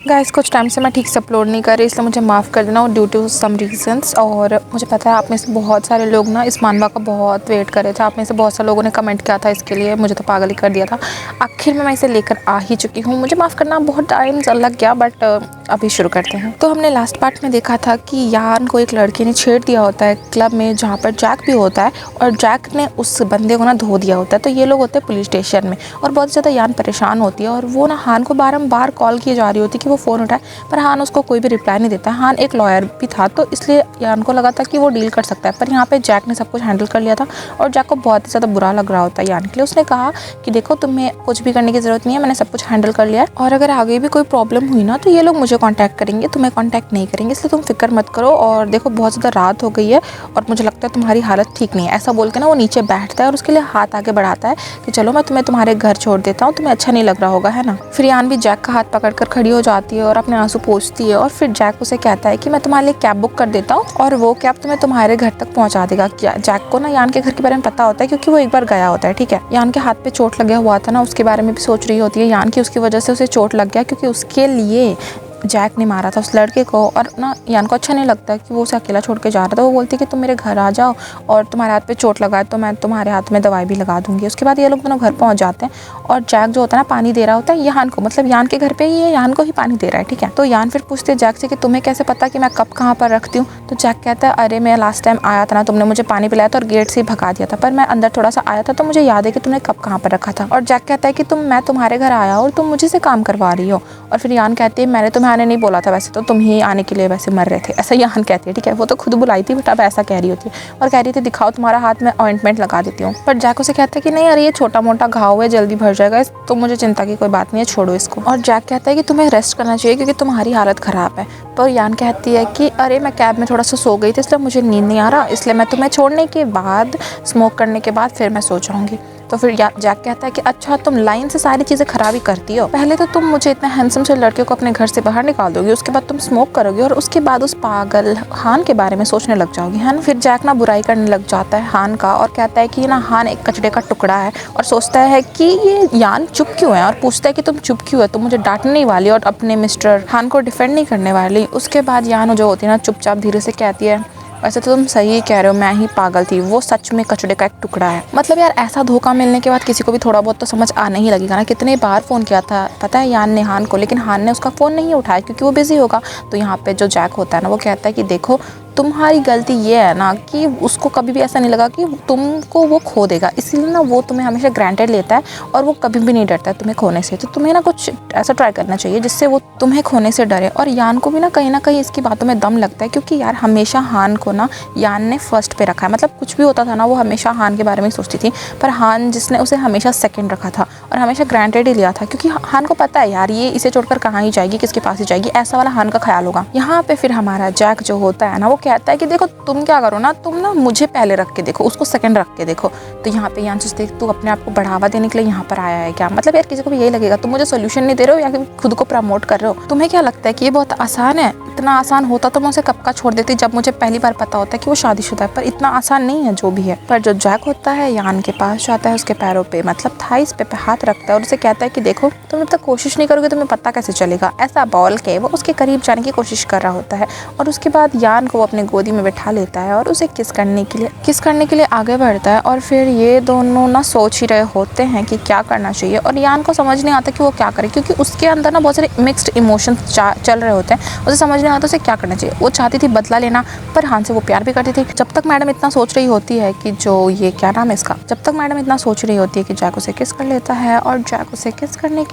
Guys कुछ time से मैं ठीक से अपलोड नहीं कर रही, इसलिए मुझे माफ़ कर देना ड्यू टू सम रीजंस। और मुझे पता है आप में से बहुत सारे लोग ना इस मानवा का बहुत वेट कर रहे थे। आप में से बहुत सारे लोगों ने कमेंट किया था इसके लिए, मुझे तो पागल ही कर दिया था। आखिर में मैं इसे लेकर आ ही चुकी हूँ। मुझे माफ़ करना बहुत टाइम लग गया, बट अभी शुरू करते हैं। तो हमने लास्ट पार्ट में देखा था कि यान को एक लड़के ने छेड़ दिया होता है क्लब में, जहाँ पर जैक भी होता है, और जैक ने उस बंदे को ना धो दिया होता है। तो ये लोग होते हैं पुलिस स्टेशन में, और बहुत ज़्यादा यान परेशान होती है, और वो ना हान को बारंबार कॉल किए जा रही होती है कि वो फ़ोन उठाए, पर हान उसको कोई भी रिप्लाई नहीं देता। हान एक लॉयर भी था, तो इसलिए यान को लगा था कि वो डील कर सकता है, पर यहाँ पे जैक ने सब कुछ हैंडल कर लिया था, और जैक को बहुत ही ज़्यादा बुरा लग रहा होता है यान के लिए। उसने कहा कि देखो तुम्हें कुछ भी करने की ज़रूरत नहीं है, मैंने सब कुछ हैंडल कर लिया है, और अगर आगे भी कोई प्रॉब्लम हुई ना तो ये लोग मुझे कॉन्टैक्ट करेंगे, तुम्हें कॉन्टैक्ट नहीं करेंगे, इसलिए तुम फिक्र मत करो। और देखो बहुत ज़्यादा रात हो गई है और मुझे लगता है तुम्हारी हालत ठीक नहीं है। ऐसा बोल के ना वो नीचे बैठता है और उसके लिए हाथ आगे बढ़ाता है कि चलो मैं तुम्हें तुम्हारे घर छोड़ देता हूँ, तुम्हें अच्छा नहीं लग रहा होगा, है ना। फिर यान भी जैक का हाथ पकड़कर खड़ी हो जाती है और अपने आंसू पोंछती है, और फिर जैक उसे कहता है कि मैं तुम्हारे लिए कैब बुक कर देता हूँ और वो कैब तुम्हें तुम्हारे घर तक पहुंचा देगा। जैक को ना यान के घर के बारे में पता होता है, क्योंकि वो एक बार गया होता है, ठीक है। यान के हाथ पे चोट लगा हुआ था ना, उसके बारे में भी सोच रही होती है यान की उसकी वजह से उसे चोट लग गया, क्योंकि उसके लिए जैक ने मारा था उस लड़के को। और ना यान को अच्छा नहीं लगता कि वो उसे अकेला छोड़ के जा रहा था। वो बोलती है कि तुम मेरे घर आ जाओ, और तुम्हारे हाथ पे चोट लगा है तो मैं तुम्हारे हाथ में दवाई भी लगा दूंगी। उसके बाद ये लोग दोनों घर पहुंच जाते हैं, और जैक जो होता है ना पानी दे रहा होता है यान को, मतलब यान के घर पे ये यान को ही पानी दे रहा है, ठीक है। तो यान फिर पूछते है जैक से कि तुम्हें कैसे पता कि मैं कब कहाँ पर रखती हूँ। तो जैक कहता है अरे मैं लास्ट टाइम आया था ना, तुमने मुझे पानी पिलाया था और गेट से ही भगा दिया था, पर मैं अंदर थोड़ा सा आया था तो मुझे याद है कि तुमने कब कहाँ पर रखा था। और जैक कहता है कि मैं तुम्हारे घर आया और तुम मुझे से काम करवा रही हो। और फिर यान कहती है मैंने तुम्हें आने नहीं बोला था, वैसे तो तुम ही आने के लिए वैसे मर रहे थे, ऐसा यान कहती है, ठीक है। वो तो खुद बुलाई थी बट अब ऐसा कह रही होती है, और कह रही थी दिखाओ तुम्हारा हाथ में ऑइंटमेंट लगा देती हूँ। पर जैक उसे कहता है कि नहीं अरे ये छोटा मोटा घाव है, जल्दी भर जाएगा, तो मुझे चिंता की कोई बात नहीं है, छोड़ो इसको। और जैक कहता है कि तुम्हें रेस्ट करना चाहिए क्योंकि तुम्हारी हालत ख़राब है। तो यान कहती है कि अरे मैं कैब में थोड़ा सा सो गई थी, इसलिए मुझे नींद नहीं आ रहा, इसलिए मैं तुम्हें छोड़ने के बाद स्मोक करने के बाद फिर मैं सो जाऊँगी। तो फिर जैक कहता है कि अच्छा तुम लाइन से सारी चीज़ें खराब ही करती हो, पहले तो तुम मुझे इतने हैंडसम से लड़के को अपने घर से बाहर निकाल दोगी, उसके बाद तुम स्मोक करोगी, और उसके बाद उस पागल हान के बारे में सोचने लग जाओगी, है ना। फिर जैक ना बुराई करने लग जाता है हान का, और कहता है कि ना हान एक कचड़े का टुकड़ा है, और सोचता है कि ये यान चुप क्यों है, और पूछता है कि तुम चुप क्यों है, तुम मुझे डांटने नहीं वाली और अपने मिस्टर हान को डिफेंड नहीं करने वाली। उसके बाद यान जो होती है ना चुपचाप धीरे से कहती है वैसे तो तुम सही कह रहे हो, मैं ही पागल थी, वो सच में कचड़े का एक टुकड़ा है। मतलब यार ऐसा धोखा मिलने के बाद किसी को भी थोड़ा बहुत तो समझ आना ही लगेगा ना। कितने बार फ़ोन किया था पता है यान ने हान को, लेकिन हान ने उसका फ़ोन नहीं उठाया क्योंकि वो बिजी होगा। तो यहाँ पे जो जैक होता है ना वो कहता है कि देखो तुम्हारी गलती ये है ना कि उसको कभी भी ऐसा नहीं लगा कि तुमको वो खो देगा, इसीलिए ना वो तुम्हें हमेशा ग्रांटेड लेता है और वो कभी भी नहीं डरता है तुम्हें खोने से। तो तुम्हें ना कुछ ऐसा ट्राई करना चाहिए जिससे वो तुम्हें खोने से डरे। और यान को भी ना कहीं इसकी बातों में दम लगता है, क्योंकि यार हमेशा हान को ना यान ने फर्स्ट पे रखा है। मतलब कुछ भी होता था ना वो हमेशा हान के बारे में सोचती थी, पर हान जिसने उसे हमेशा सेकंड रखा था और हमेशा ग्रांटेड ही लिया था, क्योंकि हान को पता है यार ये इसे छोड़कर कहाँ ही जाएगी, किसके पास ही जाएगी, ऐसा वाला हान का ख्याल होगा। यहाँ पे फिर हमारा जैक जो होता है ना वो कहता है कि देखो तुम क्या करो ना, तुम ना मुझे पहले रख के देखो, उसको सेकंड रख के देखो। तो यहाँ पे यान सोचते तू अपने आप को बढ़ावा देने के लिए यहाँ पर आया है क्या। मतलब यार किसी को भी यही लगेगा तुम मुझे सोल्यूशन नहीं दे रहे हो या खुद को प्रमोट कर रहे हो। तुम्हें क्या लगता है कि ये बहुत आसान है? इतना आसान होता तो मैं उसे कब का छोड़ देती, जब मुझे पहली बार पता होता है कि वो शादीशुदा है। पर इतना आसान नहीं है जो भी है। पर जो जैक होता है यान के पास जाता है, उसके पैरों पे मतलब थाइस पे हाथ रखता है और उसे कहता है कि देखो तुम जब तक कोशिश नहीं करोगे तुम्हें पता कैसे चलेगा, ऐसा बोल के वो उसके करीब जाने की कोशिश कर रहा होता है। और उसके बाद यान को अपने गोदी में बैठा लेता है और उसे किस करने के लिए आगे बढ़ता है। और फिर ये दोनों ना सोच ही रहे होते हैं कि क्या करना चाहिए, और यान को समझ नहीं आता कि वो क्या करे, क्योंकि उसके अंदर ना बहुत सारे मिक्स्ड इमोशंस चल रहे होते हैं। उसे समझ नहीं आता उसे क्या करना चाहिए। वो चाहती थी बदला लेना, पर हान से वो प्यार भी करती थी। जब तक मैडम इतना सोच रही होती है कि जो ये क्या नाम है इसका, जब तक मैडम इतना सोच रही होती है कि जैक उसे किस कर लेता है, और जैक उसे किस करने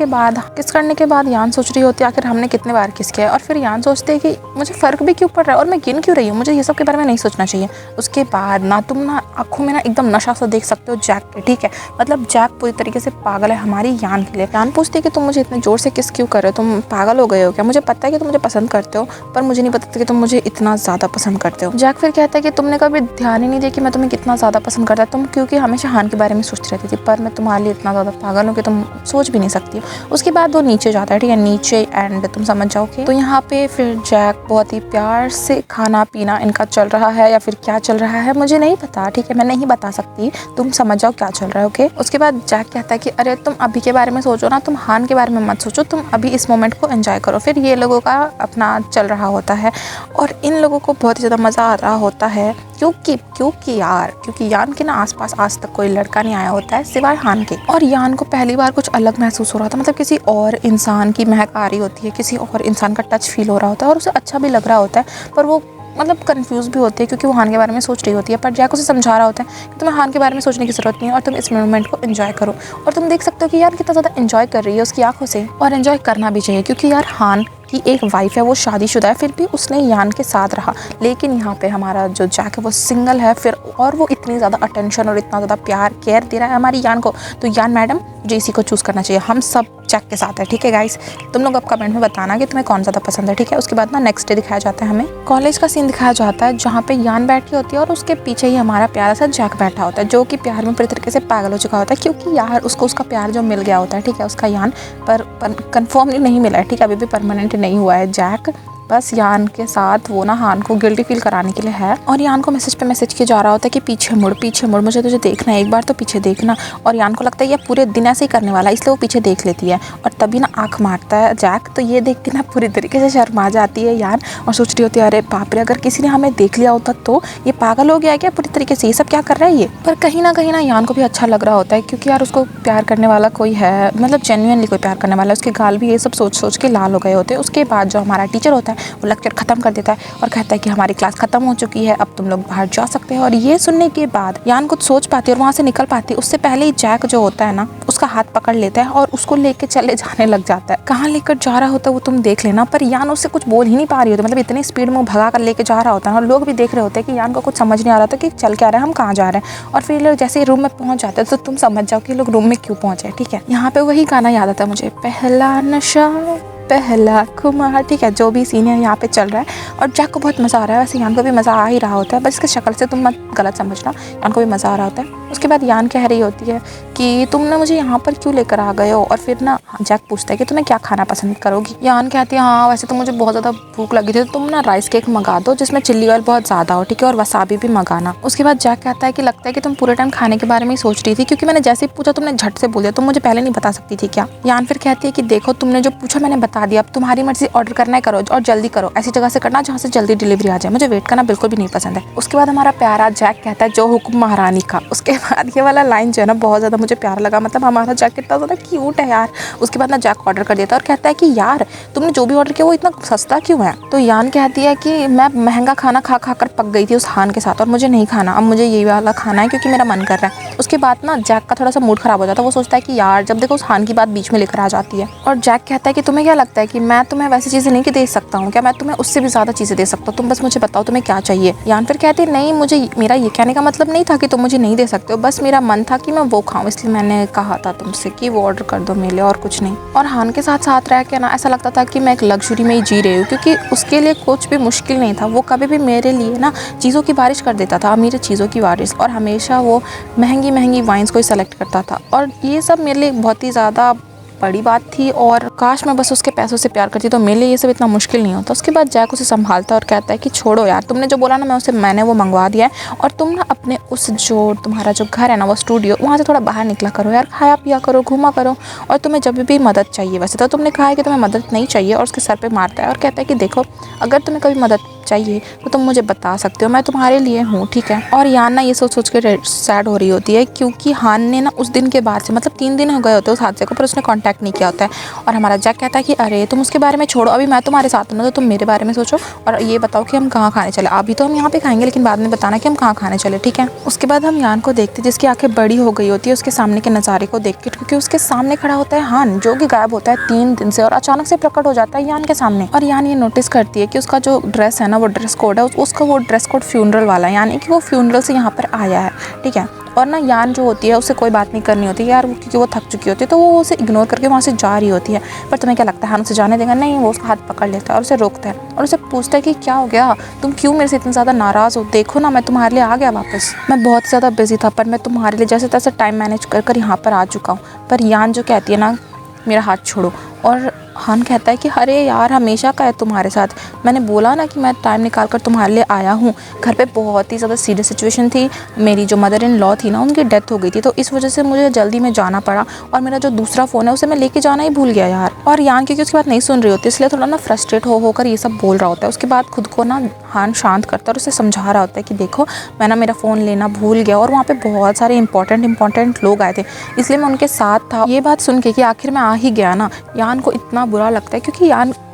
के बाद यान सोच रही होती है आखिर हमने कितने बार किस किया है। और फिर यान सोचते है कि मुझे फर्क भी क्यों पड़ रहा है और मैं गिन क्यों रही हूँ, मुझे ये सब के बारे में नहीं सोचना चाहिए। उसके बाद ना तुम ना आंखों में ना एकदम नशा सा देख सकते हो जैक के, ठीक है। मतलब जैक पूरी तरीके से पागल है हमारी यान के लिए। यान पूछती है कि तुम मुझे इतने जोर से किस क्यों कर रहे हो, तुम पागल हो गए हो क्या? मुझे पता है कि तुम मुझे पसंद करते हो, पर मुझे नहीं पता था कि तुम मुझे इतना ज़्यादा पसंद करते हो। जैक फिर कहता है कि तुमने कभी ध्यान ही नहीं दिया कि मैं तुम्हें कितना ज़्यादा पसंद करता। तुम क्योंकि हमेशा हान के बारे में सोचती रहती थी, पर मैं तुम्हारे लिए इतना ज़्यादा पागल हूँ कि तुम सोच भी नहीं सकती हो। उसके बाद वो नीचे जाता है, ठीक है, नीचे एंड तुम समझ जाओगे। तो यहाँ पे फिर जैक बहुत ही प्यार से खाना पीना इनका चल रहा है, या फिर क्या चल रहा है मुझे नहीं पता, ठीक है, मैं नहीं बता सकती, तुम समझ जाओ क्या चल रहा है, ओके। उसके बाद जैक कहता है कि अरे तुम अभी के बारे में सोचो ना, तुम हान के बारे में मत सोचो, तुम अभी इस मोमेंट को एंजॉय करो। फिर ये लोगों का अपना चल रहा होता है और इन लोगों को बहुत ही ज़्यादा मज़ा आ रहा होता है, क्योंकि यान के ना आसपास आज तक कोई लड़का नहीं आया होता है सिवाय हान के। और यान को पहली बार कुछ अलग महसूस हो रहा था, मतलब किसी और इंसान की महक आ रही होती है, किसी और इंसान का टच फील हो रहा होता है और उसे अच्छा भी लग रहा होता है, पर वो मतलब कंफ्यूज भी होती है क्योंकि वो हान के बारे में सोच रही होती है। पर जैक उसे समझा रहा होता है कि तुम्हें हान के बारे में सोचने की ज़रूरत नहीं है और तुम इस मोमेंट को एंजॉय करो। और तुम देख सकते हो कि यार कितना ज़्यादा एंजॉय कर रही है उसकी आंखों से, और एंजॉय करना भी चाहिए क्योंकि यार हान की एक वाइफ है, वो शादीशुदा है, फिर भी उसने यान के साथ रहा। लेकिन यहाँ पे हमारा जो जैक है वो सिंगल है, फिर और वो इतनी ज़्यादा अटेंशन और इतना ज़्यादा प्यार केयर दे रहा है हमारी यान को। तो यान मैडम मुझे इसी को चूज़ करना चाहिए, हम सब जैक के साथ है, ठीक है गाइस। तुम लोग अब कमेंट में बताना कि तुम्हें कौन ज़्यादा पसंद है, ठीक है। उसके बाद ना नेक्स्ट डे दिखाया जाता है, हमें कॉलेज का सीन दिखाया जाता है जहाँ पे यान बैठी होती है और उसके पीछे ही हमारा प्यारा सा जैक बैठा होता है, जो कि प्यार में पूरी तरीके से पागल हो चुका होता है क्योंकि यार उसको उसका प्यार जो मिल गया होता है, ठीक है, उसका यान पर कन्फर्म नहीं मिला है, ठीक है, अभी भी परमानेंट नहीं हुआ है जैक। बस यान के साथ वो ना हान को गिल्टी फील कराने के लिए है और यान को मैसेज पे मैसेज किया जा रहा होता है कि पीछे मुड़, मुझे तुझे देखना है, एक बार तो पीछे देखना। और यान को लगता है ये पूरे दिन ऐसे ही करने वाला है, इसलिए वो पीछे देख लेती है और तभी ना आँख मारता है जैक। तो ये देख के ना पूरी तरीके से शर्मा जाती है यान और सोच रही होती है अरे बाप रे, अगर किसी ने हमें देख लिया होता तो ये पागल हो गया है क्या पूरी तरीके से, ये सब क्या कर रहा है ये। पर कहीं ना यान को भी अच्छा लग रहा होता है क्योंकि यार उसको प्यार करने वाला कोई है, मतलब जेन्युइनली कोई प्यार करने वाला है। उसके गाल भी ये सब सोच के लाल हो गए होते हैं। उसके बाद जो हमारा टीचर होता है वो लेक्चर खत्म कर देता है और कहता है कि हमारी क्लास खत्म हो चुकी है, अब तुम लोग बाहर जा सकते हो। और ये सुनने के बाद यान कुछ सोच पाती है और वहाँ से निकल पाती है। उससे पहले ही जैक जो होता है ना उसका हाथ पकड़ लेता है और उसको लेके चले जाने लग जाता है। कहाँ लेकर जा रहा होता है वो तुम देख लेना, पर यान उससे कुछ बोल ही नहीं पा रही होती, मतलब इतनी स्पीड में भगा कर लेके जा रहा होता है और लोग भी देख रहे होते हैं कि यान को कुछ समझ नहीं आ रहा था कि चल क्या रहा है, हम कहाँ जा रहे हैं। और फिर लोग जैसे रूम में पहुंच जाते हैं तो तुम समझ जाओ कि लोग रूम में क्यों पहुंचे, ठीक है। यहाँ पे वही गाना याद आता है मुझे, पहला नशा पहला खुमार, ठीक है, जो भी सीन है यहाँ पे चल रहा है और जैक को बहुत मज़ा आ रहा है। वैसे यान को भी मज़ा आ ही रहा होता है, बस इसकी शक्ल से तुम मत गलत समझना, यान को भी मज़ा आ रहा होता है। उसके बाद यान कह रही होती है कि तुम ना मुझे यहाँ पर क्यों लेकर आ गए हो, और फिर ना जैक पूछता है कि तुम्हें क्या खाना पसंद करोगी। यान कहती है हाँ वैसे तो मुझे बहुत ज़्यादा भूख लगी थी, तो तुम ना राइस केक मंगा दो जिसमें चिल्ली ऑयल बहुत ज़्यादा हो, ठीक है, और वसाबी भी मंगाना। उसके बाद जैक कहता है कि लगता है कि तुम पूरे टाइम खाने के बारे में ही सोच रही थी, क्योंकि मैंने जैसे ही पूछा तुमने झट से बोल दिया, तुम मुझे पहले नहीं बता सकती थी क्या। यान फिर कहती है कि देखो तुमने जो पूछा मैंने बता दिया, अब तुम्हारी मर्जी, ऑर्डर करना है करो और जल्दी करो, ऐसी जगह से करना जहाँ से जल्दी डिलीवरी आ जाए, मुझे वेट करना बिल्कुल भी नहीं पसंद है। उसके बाद हमारा प्यारा जैक कहता है जो हुक्म महारानी का। उसके बाद ये वाला लाइन जो है ना बहुत ज़्यादा मुझे प्यारा लगा, मतलब हमारा जैक कितना ज़्यादा क्यूट है यार। उसके बाद ना जैक ऑर्डर कर देता है और कहता है कि यार तुमने जो भी ऑर्डर किया वो इतना सस्ता क्यों है। तो यान कहती है कि मैं महंगा खाना खा कर पक गई थी उस हान के साथ और मुझे नहीं खाना, अब मुझे यही वाला खाना है क्योंकि मेरा मन कर रहा है। उसके बाद ना जैक का थोड़ा सा मूड खराब हो जाता है, वो सोचता है कि यार जब देखो उस हान की बात बीच में लेकर आ जाती है। और जैक कहता है कि तुम्हें क्या लगता है कि मैं तुम्हें वैसी चीज़ें नहीं दे सकता हूँ क्या, मैं तुम्हें उससे भी ज़्यादा चीज़ें दे सकता हूँ, तुम बस मुझे बताओ तुम्हें क्या चाहिए। यान फिर कहती है नहीं, मुझे मेरा ये कहने का मतलब नहीं था कि तुम मुझे नहीं दे सकते हो, बस मेरा मन था कि मैं वो खाऊं, इसलिए मैंने कहा था तुमसे कि वो ऑर्डर कर दो मेरे लिए, और कुछ नहीं। और हान के साथ साथ रह के ना ऐसा लगता था कि मैं एक लग्जरी में ही जी रही हूँ, क्योंकि उसके लिए कुछ भी मुश्किल नहीं था, वो कभी भी मेरे लिए ना चीज़ों की बारिश कर देता था, अमीर चीज़ों की बारिश, और हमेशा वो महंगी महंगी वाइन्स को ही सेलेक्ट करता था। और ये सब मेरे लिए बहुत ही ज़्यादा बड़ी बात थी और काश मैं बस उसके पैसों से प्यार करती तो मेरे लिए ये सब इतना मुश्किल नहीं होता। उसके बाद जैक उसे संभालता है और कहता है कि छोड़ो यार, तुमने जो बोला ना मैंने वो मंगवा दिया है, और तुम ना अपने उस जो तुम्हारा जो घर है ना वो स्टूडियो, वहाँ से थोड़ा बाहर निकला करो यार, खाया पिया करो, घूमा करो, और तुम्हें जब भी मदद चाहिए, वैसे तो तुमने कहा है कि तुम्हें मदद नहीं चाहिए, और उसके सर पे मारता है और कहता है कि देखो अगर तुम्हें कभी मदद चाहिए तो तुम मुझे बता सकते हो, मैं तुम्हारे लिए हूँ, ठीक है। और यान ना ये सोच के सैड हो रही होती है क्योंकि हान ने ना उस दिन के बाद से मतलब 3 दिन हो गए होते उस हादसे को, पर उसने कांटेक्ट नहीं किया होता है। और हमारा जैक कहता है कि अरे तुम उसके बारे में छोड़ो, अभी मैं तुम्हारे साथ हूँ ना, तो तुम मेरे बारे में सोचो और ये बताओ कि हम कहाँ खाने चले। अभी तो हम यहाँ पे खाएंगे लेकिन बाद में बताना कि हम कहाँ खाने चले, ठीक है। उसके बाद हम यान को देखते जिसकी आंखें बड़ी हो गई होती है उसके सामने के नज़ारे को देख के, क्योंकि उसके सामने खड़ा होता है हान, जो कि गायब होता है 3 दिन से और अचानक से प्रकट हो जाता है यान के सामने। और यान ये नोटिस करती है कि उसका जो ड्रेस है ना ना वो ड्रेस कोड है उसका वो ड्रेस कोड फ्यूनरल वाला है, यानी कि वो फ्यूनरल से यहाँ पर आया है, ठीक है। और ना यान जो होती है उससे कोई बात नहीं करनी होती है यार, क्योंकि वो थक चुकी होती है, तो वो उसे इग्नोर करके वहाँ से जा रही होती है। पर तुम्हें क्या लगता है हान उसे जाने देगा? नहीं, वो उसका हाथ पकड़ लेता है और उसे रोकता है और उसे पूछता है कि क्या हो गया, तुम क्यों मेरे से इतना ज़्यादा नाराज़ हो? देखो ना, मैं तुम्हारे लिए आ गया वापस, मैं बहुत ज़्यादा बिजी था, पर मैं तुम्हारे लिए जैसे तैसे टाइम मैनेज कर यहाँ पर आ चुका हूँ। पर यान जो कहती है ना, मेरा हाथ छोड़ो, और हान कहता है कि अरे यार, हमेशा का है तुम्हारे साथ, मैंने बोला ना कि मैं टाइम निकाल कर तुम्हारे लिए आया हूँ। घर पे बहुत ही ज़्यादा सीरियस सिचुएशन थी, मेरी जो मदर इन लॉ थी ना, उनकी डेथ हो गई थी, तो इस वजह से मुझे जल्दी में जाना पड़ा, और मेरा जो दूसरा फ़ोन है उसे मैं लेके जाना ही भूल गया यार। और यान क्योंकि उसकी बात नहीं सुन रही होती, इसलिए थोड़ा ना फ्रस्ट्रेट होकर ये सब बोल रहा होता है। उसके बाद खुद को ना हान शांत करता है और उसे समझा रहा होता है कि देखो, मैं ना मेरा फ़ोन लेना भूल गया, और वहाँ पे बहुत सारे इंपॉर्टेंट लोग आए थे, इसलिए मैं उनके साथ था। ये बात सुन के कि आखिर में आ ही गया ना, यान को इतना बुरा लगता है, क्योंकि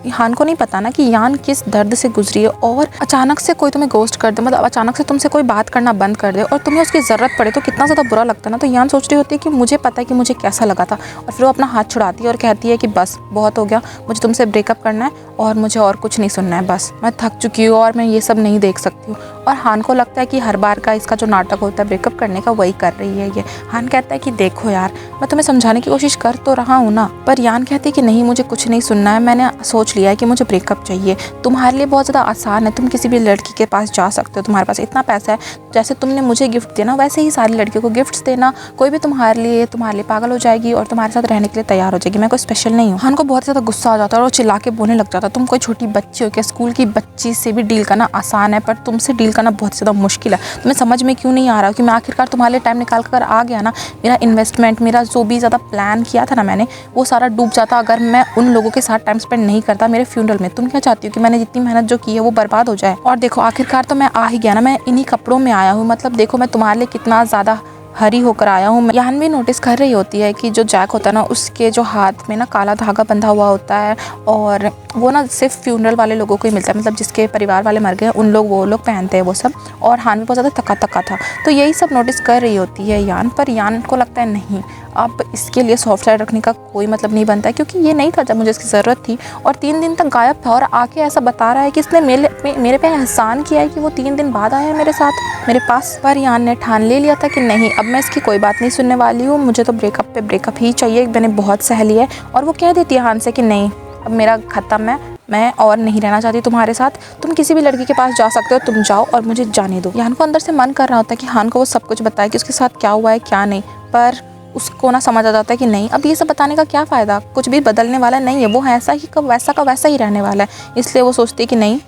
हान को नहीं पता ना कि यान किस दर्द से गुजरी है, और अचानक से कोई तुम्हें गोस्ट कर दे, मतलब अचानक से तुमसे कोई बात करना बंद कर दे और तुम्हें उसकी ज़रूरत पड़े, तो कितना ज़्यादा बुरा लगता है ना। तो यान सोच रही होती है कि मुझे पता है कि मुझे कैसा लगा था, और फिर वो अपना हाथ छुड़ाती है और कहती है कि बस बहुत हो गया, मुझे तुमसे ब्रेकअप करना है और मुझे और कुछ नहीं सुनना है, बस मैं थक चुकी हूँ और मैं ये सब नहीं देख सकती हूँ। और हान को लगता है कि हर बार का इसका जो नाटक होता है ब्रेकअप करने का, वही कर रही है ये। हान कहता है कि देखो यार, मैं तुम्हें समझाने की कोशिश कर तो रहा हूँ ना, पर यान कहती है कि नहीं, मुझे कुछ नहीं सुनना है, मैंने सोच लिया है कि मुझे ब्रेकअप चाहिए। तुम्हारे लिए बहुत ज़्यादा आसान है, तुम किसी भी लड़की के पास जा सकते हो, तुम्हारे पास इतना पैसा है, जैसे तुमने मुझे गिफ्ट देना वैसे ही सारी लड़कियों को गिफ्ट्स देना, कोई भी तुम्हारे लिए पागल हो जाएगी और तुम्हारे साथ रहने के लिए तैयार हो जाएगी, मैं कोई स्पेशल नहीं हूँ। हान को बहुत ज़्यादा गुस्सा आ जाता है और वो चिल्ला के बोलने लग जाता है, तुम कोई छोटी बच्ची हो क्या? स्कूल की बच्ची से भी डील करना आसान है, पर तुमसे डील करना बहुत ज़्यादा मुश्किल है। तुम्हें समझ में क्यों नहीं आ रहा कि मैं आखिरकार तुम्हारे लिए टाइम निकाल कर आ गया ना, मेरा इन्वेस्टमेंट, मेरा जो भी ज़्यादा प्लान किया था ना मैंने, वो सारा डूब जाता अगर मैं उन लोगों के साथ टाइम स्पेंड नहीं करता मेरे फ्यूनरल में। तुम क्या चाहती हो कि मैंने जितनी मेहनत जो की है वो बर्बाद हो जाए? और देखो, आखिरकार तो मैं आ ही गया ना, मैं इन्हीं कपड़ों में आया हूँ, मतलब देखो मैं तुम्हारे लिए कितना ज़्यादा हरी होकर आया हूँ। यान भी नोटिस कर रही होती है कि जो जैक होता है ना, उसके जो हाथ में ना काला धागा बंधा हुआ होता है, और वो ना सिर्फ फ्यूनरल वाले लोगों को ही मिलता है, मतलब जिसके परिवार वाले मर गए उन लोग, वो लोग पहनते हैं वो सब। और हान भी बहुत ज़्यादा थका था, तो यही सब नोटिस कर रही होती है यान। पर यान को लगता है नहीं, अब इसके लिए सॉफ्ट साइड रखने का कोई मतलब नहीं बनता है, क्योंकि ये नहीं था जब मुझे इसकी ज़रूरत थी, और 3 दिन तक गायब था, और आके ऐसा बता रहा है कि इसने मेरे पे एहसान किया है कि वो 3 दिन बाद आया है मेरे साथ मेरे पास। पर यान ने ठान ले लिया था कि नहीं, अब मैं इसकी कोई बात नहीं सुनने वाली हूँ, मुझे तो ब्रेकअप पे ब्रेकअप ही चाहिए, मैंने बहुत सह लिया है। और वो कह देती है हान से कि नहीं, अब मेरा ख़त्म है, मैं और नहीं रहना चाहती तुम्हारे साथ, तुम किसी भी लड़की के पास जा सकते हो, तुम जाओ और मुझे जाने दो। यान को अंदर से मन कर रहा होता है कि हान को वो सब कुछ बताए कि उसके साथ क्या हुआ है क्या नहीं, पर उसको ना समझ आ जाता है कि नहीं, अब ये सब बताने का क्या फ़ायदा, कुछ भी बदलने वाला नहीं है, वो ऐसा ही वैसा का वैसा ही रहने वाला है। इसलिए वो सोचती है कि नहीं,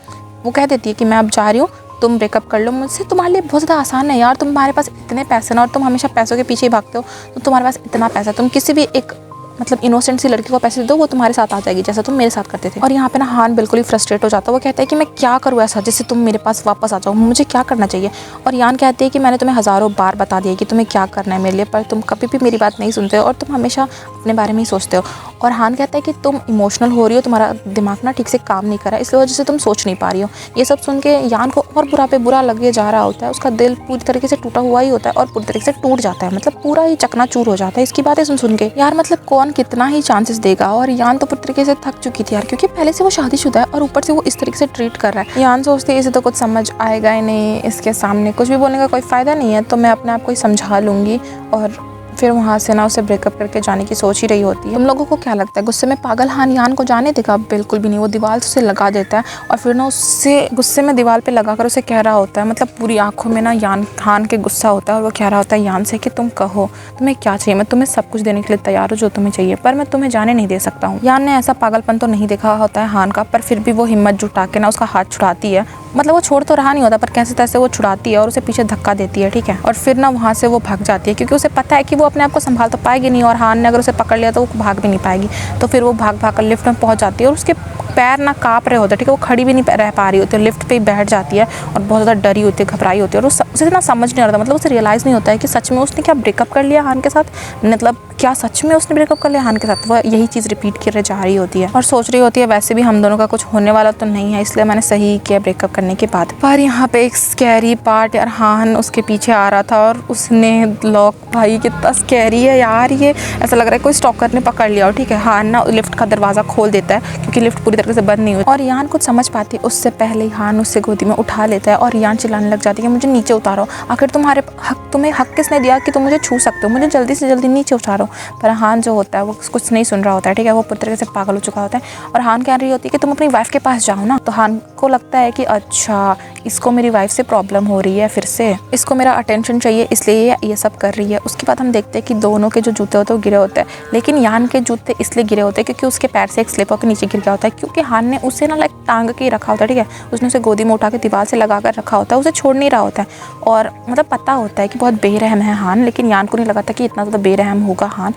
वो कह देती है कि मैं अब जा रही हूँ, तुम ब्रेकअप कर लो मुझसे, तुम्हारे लिए बहुत ज़्यादा आसान है यार, तुम्हारे पास इतने पैसे ना, और तुम हमेशा पैसों के पीछे ही भागते हो, तो तुम्हारे पास इतना पैसा, तुम किसी भी एक मतलब इनोसेंट सी लड़की को पैसे दो, वो तुम्हारे साथ आ जाएगी, जैसा तुम मेरे साथ करते थे। और यहाँ पे ना हान बिल्कुल ही फ्रस्ट्रेट हो जाता है, वो कहता है कि मैं क्या करूँ ऐसा जिससे तुम मेरे पास वापस आ जाओ, मुझे क्या करना चाहिए? और यान कहती है कि मैंने तुम्हें हज़ारों बार बता दिया कि तुम्हें क्या करना है मेरे लिए, पर तुम कभी भी मेरी बात नहीं सुनते हो और तुम हमेशा अपने बारे में ही सोचते हो। और हान कहता है कि तुम इमोशनल हो रही हो, तुम्हारा दिमाग ना ठीक से काम नहीं कर रहा है, इसलिए वजह से तुम सोच नहीं पा रही हो। ये सब सुन के यान को और बुरा पे बुरा लगे जा रहा होता है, उसका दिल पूरी तरीके से टूटा हुआ ही होता है और पूरी तरीके से टूट जाता है, मतलब पूरा ही चकनाचूर हो जाता है इसकी बातें सुन के। यार मतलब कौन कितना ही चांसेस देगा, और यान तो पूरी तरीके से थक चुकी थी यार, क्योंकि पहले से वो शादीशुदा है और ऊपर से वो इस तरीके से ट्रीट कर रहा है। यान सोचती है इसे तो कुछ समझ आएगा ही नहीं, इसके सामने कुछ भी बोलने का कोई फ़ायदा नहीं है, तो मैं अपने आप को ही समझा लूँगी, और फिर वहाँ से ना उसे ब्रेकअप करके जाने की सोच ही रही होती है। तुम लोगों को क्या लगता है, गुस्से में पागल हान यान को जाने देगा? बिल्कुल भी नहीं, वो दीवार से लगा देता है और फिर ना उससे गुस्से में दीवार पे लगाकर उसे कह रहा होता है, मतलब पूरी आंखों में ना हान के गुस्सा होता है, और वो कह रहा होता है यान से कि तुम कहो तुम्हें क्या चाहिए, मैं तुम्हें सब कुछ देने के लिए तैयार हूँ जो तुम्हें चाहिए, पर मैं तुम्हें जाने नहीं दे सकता हूँ। यान ने ऐसा पागलपन तो नहीं देखा होता है हान का, पर फिर भी वो हिम्मत जुटा के ना उसका हाथ छुड़ाती है, मतलब वो छोड़ तो रहा नहीं होता पर कैसे तैसे वो छुड़ाती है और उसे पीछे धक्का देती है, ठीक है। और फिर ना वहाँ से वो भाग जाती है, क्योंकि उसे पता है कि वो अपने आप को संभाल तो पाएगी नहीं, और हान ने अगर उसे पकड़ लिया तो वो भाग भी नहीं पाएगी। तो फिर वो भाग कर लिफ्ट में पहुँच जाती है, और उसके पैर ना काँप रहे होते हैं, ठीक है, वो खड़ी भी नहीं रह पा रही होती है, लिफ्ट पे ही बैठ जाती है और बहुत ज़्यादा डरी होती है, घबराई होती है, और उसे ना समझ नहीं आता, मतलब उसे रियलाइज़ नहीं होता है कि सच में उसने क्या ब्रेकअप कर लिया हान के साथ, मतलब क्या सच में उसने ब्रेकअप कर लिया हान के साथ। वह यही चीज़ रिपीट कर जा रही होती है और सोच रही होती है वैसे भी हम दोनों का कुछ होने वाला तो नहीं है, इसलिए मैंने सही किया ब्रेकअप करने करने के बाद। पर यहाँ पे एक स्कैरी पार्ट यार, हान उसके पीछे आ रहा था और उसने लॉक, भाई कितना स्कैरी है यार ये, ऐसा लग रहा है कोई स्टॉकर ने पकड़ लिया हो। ठीक है, हान ना लिफ्ट का दरवाज़ा खोल देता है क्योंकि लिफ्ट पूरी तरह से बंद नहीं हुई और यान कुछ समझ पाती उससे पहले ही हान उससे गोदी में उठा लेता है और यान चिल्लाने लग जाती है मुझे नीचे उतारो, आखिर तुम्हें हक किसने दिया कि तुम मुझे छू सकते हो, मुझे जल्दी से जल्दी नीचे उतारो। पर हान जो होता है वो कुछ नहीं सुन रहा होता है। ठीक है, वो पूरी तरीके से पागल हो चुका होता है और हान कह रही होती है कि तुम अपनी वाइफ के पास जाओ ना। तो हान को लगता है कि अच्छा इसको मेरी वाइफ से प्रॉब्लम हो रही है, फिर से इसको मेरा अटेंशन चाहिए इसलिए ये सब कर रही है। उसके बाद हम देखते हैं कि दोनों के जो जूते होते हैं वो गिरे होते हैं, लेकिन यान के जूते इसलिए गिरे होते हैं क्योंकि उसके पैर से एक स्लिप होकर नीचे गिर गया होता है, क्योंकि हान ने उसे ना लाइक टांग के ही रखा होता है। ठीक है, उसने उसे गोदी में उठा के दीवार से लगा कर रखा होता है, उसे छोड़ नहीं रहा होता है और मतलब पता होता है कि बहुत बेरहम है हान, लेकिन यान को नहीं लगा था कि इतना ज़्यादा बेरहम होगा हान,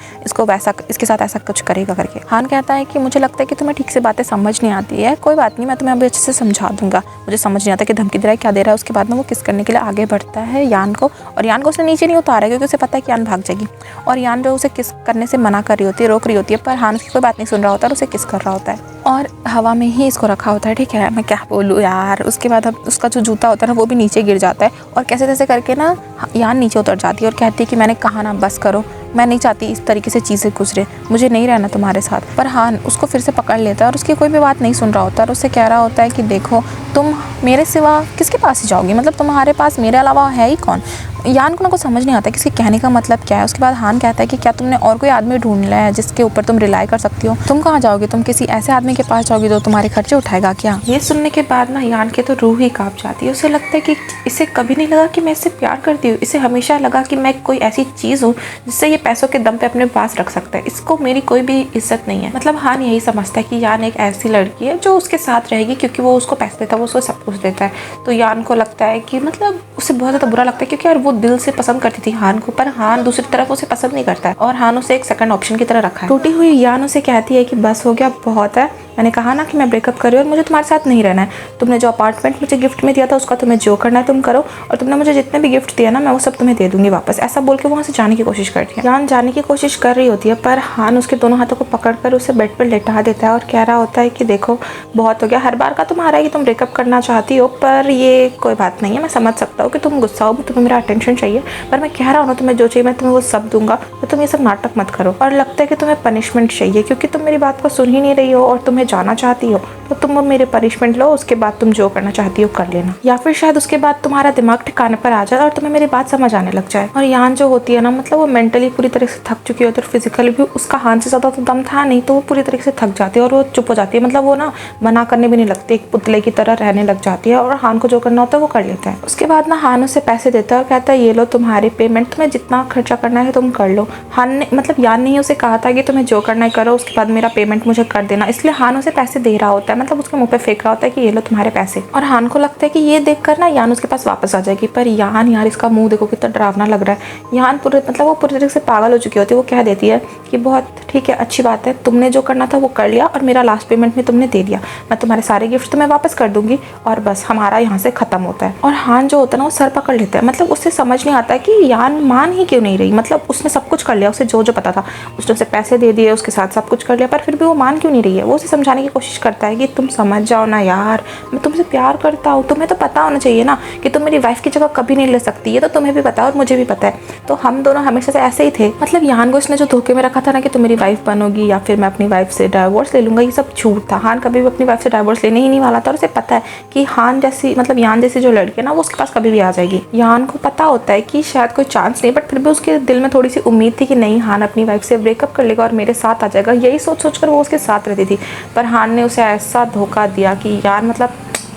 इसके साथ ऐसा कुछ करेगा करके। हान कहता है कि मुझे लगता है कि तुम्हें ठीक से बातें समझ नहीं आती है, कोई बात नहीं, मैं तुम्हें अभी अच्छे से समझा दूंगा, मुझे समझ नहीं आता कि धमकी दे रहा है क्या दे रहा है। उसके बाद में वो किस करने के लिए आगे बढ़ता है यान को, और यान को उसने नीचे नहीं उतारा है क्योंकि उसे पता है कि यान भाग जाएगी और यान जो उसे किस करने से मना कर रही होती है, रोक रही होती है, पर हान उसकी कोई बात नहीं सुन रहा होता और उसे किस कर रहा होता है और हवा में ही इसको रखा होता है। ठीक है, मैं क्या बोलूँ यार। उसके बाद अब उसका जो जूता होता है ना वो भी नीचे गिर जाता है और कैसे तैसे करके ना यान नीचे उतर जाती है और कहती है कि मैंने कहा ना बस करो, मैं नहीं चाहती इस तरीके से चीज़ें गुजरे, मुझे नहीं रहना तुम्हारे साथ। पर हान उसको फिर से पकड़ लेता है और उसकी कोई भी बात नहीं सुन रहा होता और उससे कह रहा होता है कि देखो तुम मेरे सिवा किसके पास ही जाओगी, मतलब तुम्हारे पास मेरे अलावा है ही कौन। यान को ना कुछ समझ नहीं आता कि इसके कहने का मतलब क्या है। उसके बाद हान कहता है कि क्या तुमने और कोई आदमी ढूंढ लिया है जिसके ऊपर तुम रिलाई कर सकती हो, तुम कहाँ जाओगे, तुम किसी ऐसे आदमी के पास जाओगी जो तुम्हारे खर्चे उठाएगा क्या। ये सुनने के बाद ना यान के तो रूह ही कांप जाती है। उसे लगता है कि इसे कभी नहीं लगा कि मैं इससे प्यार करती हूँ, इसे हमेशा लगा कि मैं कोई ऐसी चीज़ हूँ जिससे ये पैसों के दम पे अपने पास रख सकता है, इसको मेरी कोई भी इज्जत नहीं है। मतलब हान यही समझता है कि यान एक ऐसी लड़की है जो उसके साथ रहेगी क्योंकि वो उसको पैसे देता है, वो उसको सब कुछ देता है। तो यान को लगता है कि मतलब उसे बहुत ज़्यादा बुरा लगता है क्योंकि यार वो दिल से पसंद करती थी हान को, पर हान दूसरी तरफ उसे पसंद नहीं करता है और हान उसे एक सेकंड ऑप्शन की तरह रखा है। टूटी हुई यान उसे कहती है कि बस हो गया, बहुत है, मैंने कहा ना कि मैं ब्रेकअप कर रही हूँ और मुझे तुम्हारे साथ नहीं रहना है। तुमने जो अपार्टमेंट मुझे गिफ्ट में दिया था उसका तुम्हें जो करना है तुम करो, और तुमने मुझे जितने भी गिफ्ट दिया ना मैं वो सब तुम्हें दे दूंगी वापस। ऐसा बोल के वहाँ से जाने की कोशिश करती है। यान जाने की कोशिश कर रही होती है पर हान उसके दोनों हाथों को पकड़कर उसे बेड पर लेटा देता है और कह रहा होता है कि देखो बहुत हो गया, हर बार का तुम्हारा है कि तुम ब्रेकअप करना चाहती हो, पर ये कोई बात नहीं है, मैं समझ सकता हूँ कि तुम गुस्सा हो, तुम्हें मेरा अटेंशन चाहिए, पर मैं कह रहा हूँ ना तुम्हें जो चाहिए मैं तुम्हें वो सब दूंगा, तो तुम ये सब नाटक मत करो। और लगता है कि तुम्हें पनिशमेंट चाहिए क्योंकि तुम मेरी बात को सुन ही नहीं रही हो और तुम्हें जाना चाहती हो, तो तुम मेरे पनिशमेंट लो, उसके बाद तुम जो करना चाहती हो कर लेना, या फिर शायद उसके बाद तुम्हारा दिमाग ठिकाने पर आ जाए और तुम्हें मेरी बात समझ आने लग जाए। और यान जो होती है ना, मतलब वो मेंटली पूरी तरह से थक चुकी होती है और फिजिकली भी उसका हान से ज़्यादा तो दम था नहीं, तो वो पूरी तरीके से थक जाती है और वो चुप हो जाती है। मतलब वो ना मना करने भी नहीं लगती, एक पुतले की तरह रहने लग जाती है और हान को जो करना होता है वो कर लेता है। उसके बाद ना हान उसे पैसे देता है और कहता है ये लो तुम्हारी पेमेंट, तुम्हें जितना खर्चा करना है तुम कर लो। हान ने मतलब यान ने उसे कहा था कि तुम्हें जो करना है करो, उसके बाद मेरा पेमेंट मुझे कर देना, इसलिए हान उसे पैसे दे रहा होता है, मतलब उसके मुंह पे फेंक रहा होता है कि ये लो तुम्हारे पैसे। और हान को लगता है कि ये देखकर ना यान उसके पास वापस आ जाएगी, पर यान यार इसका मुंह देखो कितना डरावना लग रहा है। यान पूरे मतलब वो पूरी तरीके से पागल हो चुकी होती है। वो कह देती है कि बहुत ठीक है, अच्छी बात है, तुमने जो करना था वो कर लिया और मेरा लास्ट पेमेंट भी तुमने दे दिया, मैं तुम्हारे सारे गिफ्ट तुम्हें वापस कर दूंगी और बस हमारा यहाँ से खत्म होता है। और हान जो होता है ना वो सर पकड़ लेता है, मतलब उससे समझ नहीं आता कि यान मान ही क्यों नहीं रही। मतलब उसने सब कुछ कर लिया, उसे जो जो पता था उसने उसे पैसे दे दिए, उसके साथ सब कुछ कर लिया, पर फिर भी वो मान क्यों नहीं रही है। वो उसे समझाने की कोशिश करता है कि तुम समझ जाओ ना यार, मैं तुमसे प्यार करता हूँ, तुम्हें तो पता होना चाहिए ना कि तुम मेरी वाइफ की जगह कभी नहीं ले सकती, ये तो तुम्हें भी पता है और मुझे भी पता है, तो हम दोनों हमेशा से ऐसे ही थे। मतलब यान को उसने जो धोखे में रखा था ना कि तुम मेरी वाइफ बनोगी या फिर मैं अपनी वाइफ से डाइवोर्स ले लूँगा, ये सब झूठ था। हान कभी भी अपनी वाइफ से डाइवोर्स लेने ही नहीं वाला था और उसे पता है कि हान जैसी मतलब यान जैसी जो लड़की है ना वो उसके पास कभी भी आ जाएगी। यान को पता होता है कि शायद कोई चांस नहीं, बट फिर भी उसके दिल में थोड़ी सी उम्मीद थी कि नहीं हान अपनी वाइफ से ब्रेकअप कर लेगा और मेरे साथ आ जाएगा, यही सोच सोच कर वो उसके साथ रहती थी। पर हान ने उसे ऐसा धोखा दिया कि यार मतलब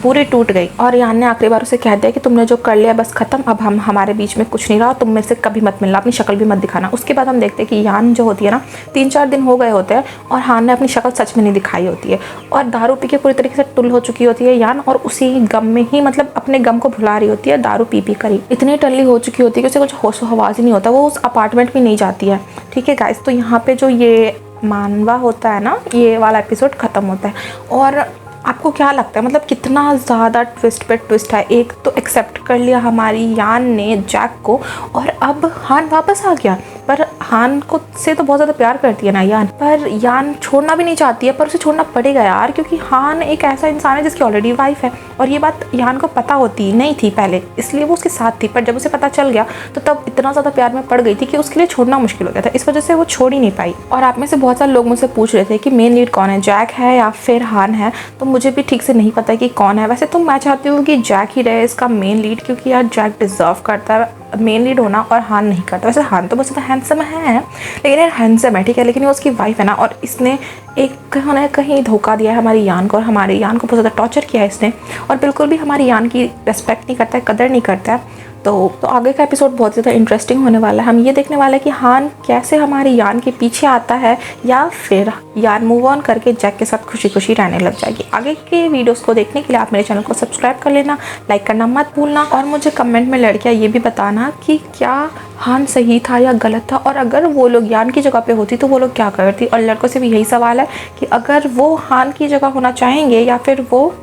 पूरी टूट गई। और यान ने आखिरी बार उसे कह दिया कि तुमने जो कर लिया बस खत्म, अब हमारे बीच में कुछ नहीं रहा, तुम मेरे से कभी मत मिलना, अपनी शक्ल भी मत दिखाना। उसके बाद हम देखते हैं कि यान जो होती है ना 3-4 दिन हो गए होते हैं और हान ने अपनी शक्ल सच में नहीं दिखाई होती है और दारू पी के पूरी तरीके से टुल हो चुकी होती है यान, और उसी गम में ही मतलब अपने गम को भुला रही होती है, दारू पी पी कर ही इतनी टल्ली हो चुकी होती है कि उसे कुछ होश हवास ही नहीं होता, वो उस अपार्टमेंट में नहीं जाती है। ठीक है गाइस, तो यहाँ पे जो ये मानवा होता है ना, ये वाला एपिसोड खत्म होता है। और आपको क्या लगता है मतलब कितना ज़्यादा ट्विस्ट पे ट्विस्ट है। एक तो एक्सेप्ट कर लिया हमारी यान ने जैक को और अब हान वापस आ गया, पर हान को से तो बहुत ज़्यादा प्यार करती है ना यान, पर यान छोड़ना भी नहीं चाहती है, पर उसे छोड़ना पड़ेगा यार, क्योंकि हान एक ऐसा इंसान है जिसकी ऑलरेडी वाइफ है और ये बात यान को पता होती नहीं थी पहले, इसलिए वो उसके साथ थी। पर जब उसे पता चल गया तो तब इतना ज़्यादा प्यार में पड़ गई थी कि उसके लिए छोड़ना मुश्किल हो गया था, इस वजह से वो छोड़ ही नहीं पाई। और आप में से बहुत सारे लोग मुझसे पूछ रहे थे कि मेन लीड कौन है, जैक है या फिर हान है, तो मुझे भी ठीक से नहीं पता कि कौन है। वैसे तो मैं चाहती हूँ कि जैक ही रहे इसका मेन लीड, क्योंकि यार जैक डिज़र्व करता है मेन लीड होना और हान नहीं करता। वैसे हान तो बहुत ज़्यादा हैंडसम है, लेकिन यार हैंडसम है ठीक है, लेकिन वो उसकी वाइफ है ना, और इसने एक कहीं ना कहीं धोखा दिया है हमारी यान को, और हमारी यान को बहुत ज़्यादा टॉर्चर किया है इसने, और बिल्कुल भी हमारी यान की रेस्पेक्ट नहीं करता है, कदर नहीं करता है। तो आगे का एपिसोड बहुत ज़्यादा इंटरेस्टिंग होने वाला है। हम ये देखने वाले हैं कि हान कैसे हमारी यान के पीछे आता है, या फिर यान मूव ऑन करके जैक के साथ खुशी खुशी रहने लग जाएगी। आगे के वीडियोस को देखने के लिए आप मेरे चैनल को सब्सक्राइब कर लेना, लाइक करना मत भूलना, और मुझे कमेंट में लड़कियाँ ये भी बताना कि क्या हान सही था या गलत था, और अगर वो लोग यान की जगह पे होती तो वो लोग क्या करती। और लड़कों से भी यही सवाल है कि अगर वो हान की जगह होना चाहेंगे या फिर वो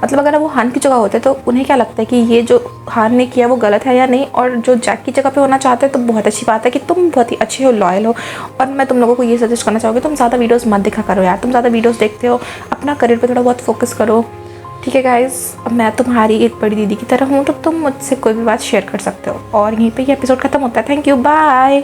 मतलब अगर वो हान की जगह होते तो उन्हें क्या लगता है कि ये जो हान ने किया वो गलत है या नहीं। और जो जैक की जगह पे होना चाहते हैं तो बहुत अच्छी बात है कि तुम बहुत ही अच्छे हो, लॉयल हो। और मैं तुम लोगों को ये सजेस्ट करना चाहूँगी, तुम ज़्यादा वीडियोस मत देखा करो यार, तुम ज़्यादा वीडियोस देखते हो, अपना करियर पे थोड़ा बहुत फोकस करो, ठीक है गाइज़। मैं तुम्हारी एक बड़ी दीदी की तरह हूँ, तो तुम मुझसे कोई भी बात शेयर कर सकते हो। और यहीं पे ये एपिसोड खत्म होता है। Thank you, bye.